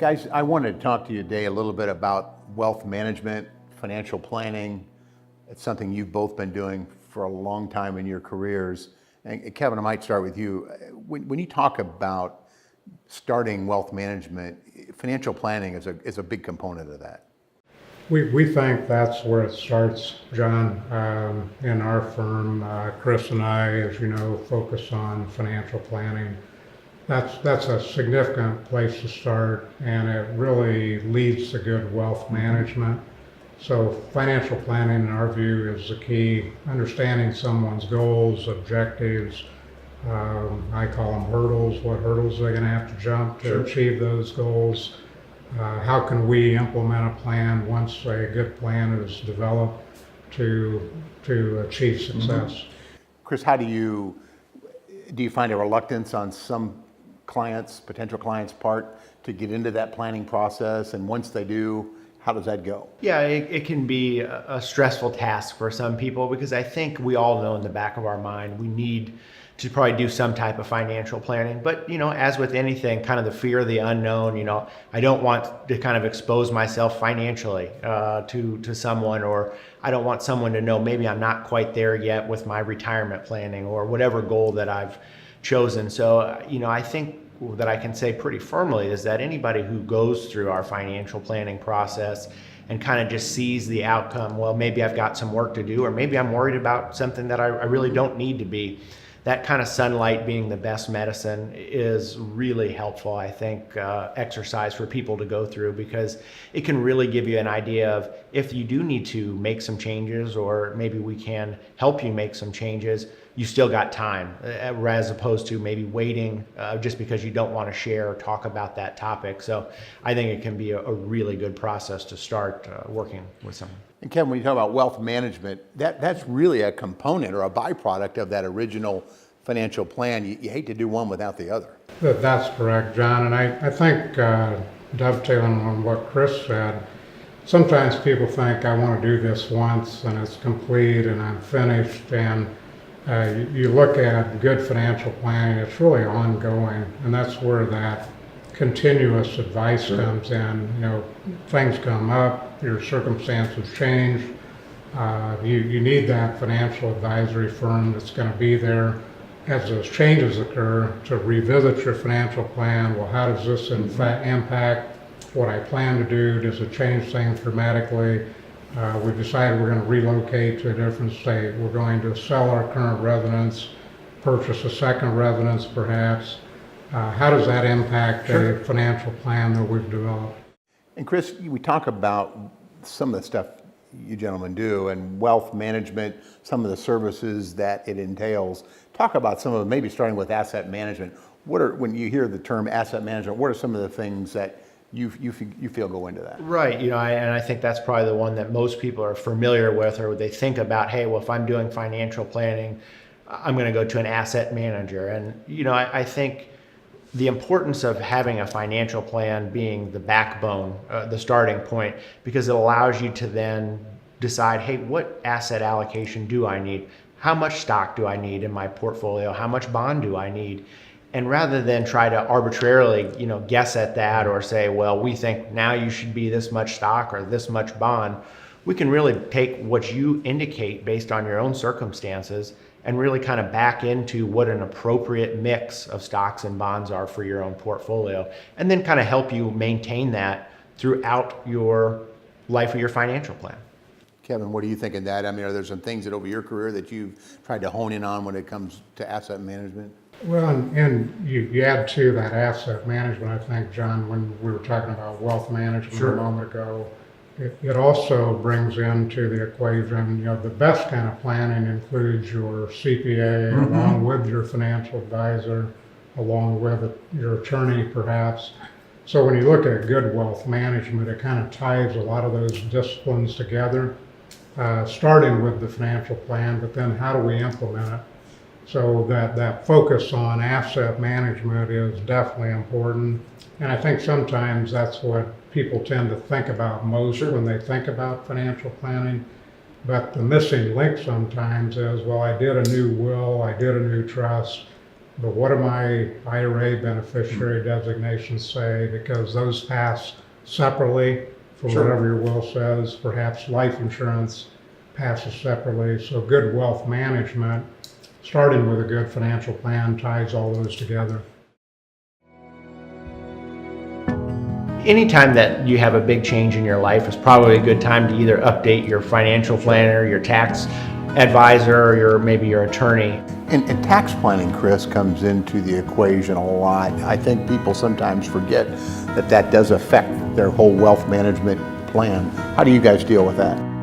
Guys, I wanted to talk to you today a little bit about wealth management, financial planning. It's something you've both been doing for a long time in your careers. And Kevin, I might start with you. When you talk about starting wealth management, financial planning is a big component of that. We think that's where it starts, John. In our firm, Chris and I, as you know, focus on financial planning. That's a significant place to start, and it really leads to good wealth management. So financial planning, in our view, is the key. Understanding someone's goals, objectives, I call them hurdles. What hurdles are they going to have to jump to achieve those goals? How can we implement a plan once a good plan is developed to achieve success? Chris, do you find a reluctance on some potential clients' part to get into that planning process? And once they do, how does that go? Yeah, it can be a stressful task for some people because I think we all know in the back of our mind we need to probably do some type of financial planning. But, as with anything, kind of the fear of the unknown, I don't want to kind of expose myself financially to someone, or I don't want someone to know maybe I'm not quite there yet with my retirement planning or whatever goal that I've chosen. So, I think that I can say pretty firmly is that anybody who goes through our financial planning process and kind of just sees the outcome, well, maybe I've got some work to do, or maybe I'm worried about something that I really don't need to be. That kind of sunlight being the best medicine is really helpful, I think, exercise for people to go through, because it can really give you an idea of if you do need to make some changes, or maybe we can help you make some changes, you still got time, as opposed to maybe waiting just because you don't want to share or talk about that topic. So I think it can be a really good process to start working with someone. And Kevin, when you talk about wealth management, that's really a component or a byproduct of that original financial plan. You hate to do one without the other. That's correct, John. And I think dovetailing on what Chris said, sometimes people think I want to do this once and it's complete and I'm finished. And you look at good financial planning, it's really ongoing. And that's where that continuous advice comes in. Things come up, your circumstances change. You need that financial advisory firm that's going to be there as those changes occur to revisit your financial plan. Well, how does this in fact impact what I plan to do? Does it change things dramatically? We've decided we're going to relocate to a different state. We're going to sell our current residence, purchase a second residence perhaps. How does that impact the financial plan that we've developed? And Chris, we talk about some of the stuff you gentlemen do and wealth management, some of the services that it entails. Talk about some of them, maybe starting with asset management. When you hear the term asset management, what are some of the things that you feel go into that? Right, and I think that's probably the one that most people are familiar with, or they think about, hey, well, if I'm doing financial planning, I'm going to go to an asset manager. And, I think the importance of having a financial plan being the backbone, the starting point, because it allows you to then decide, hey, what asset allocation do I need? How much stock do I need in my portfolio? How much bond do I need? And rather than try to arbitrarily, guess at that or say, well, we think now you should be this much stock or this much bond, we can really take what you indicate based on your own circumstances and really kind of back into what an appropriate mix of stocks and bonds are for your own portfolio, and then kind of help you maintain that throughout your life of your financial plan. Kevin, what do you think of that? I mean, are there some things that over your career that you've tried to hone in on when it comes to asset management? Well, and you add to that asset management, I think, John, when we were talking about wealth management a moment ago, it also brings into the equation, the best kind of planning includes your CPA along with your financial advisor, along with your attorney perhaps. So when you look at good wealth management, it kind of ties a lot of those disciplines together, starting with the financial plan, but then how do we implement it? So that focus on asset management is definitely important. And I think sometimes that's what people tend to think about most when they think about financial planning. But the missing link sometimes is, well, I did a new will, I did a new trust, but what do my IRA beneficiary designations say? Because those pass separately for Sure. whatever your will says. Perhaps life insurance passes separately. So good wealth management, starting with a good financial plan, ties all those together. Anytime that you have a big change in your life is probably a good time to either update your financial planner, your tax advisor, or maybe your attorney. And tax planning, Chris, comes into the equation a lot. I think people sometimes forget that that does affect their whole wealth management plan. How do you guys deal with that?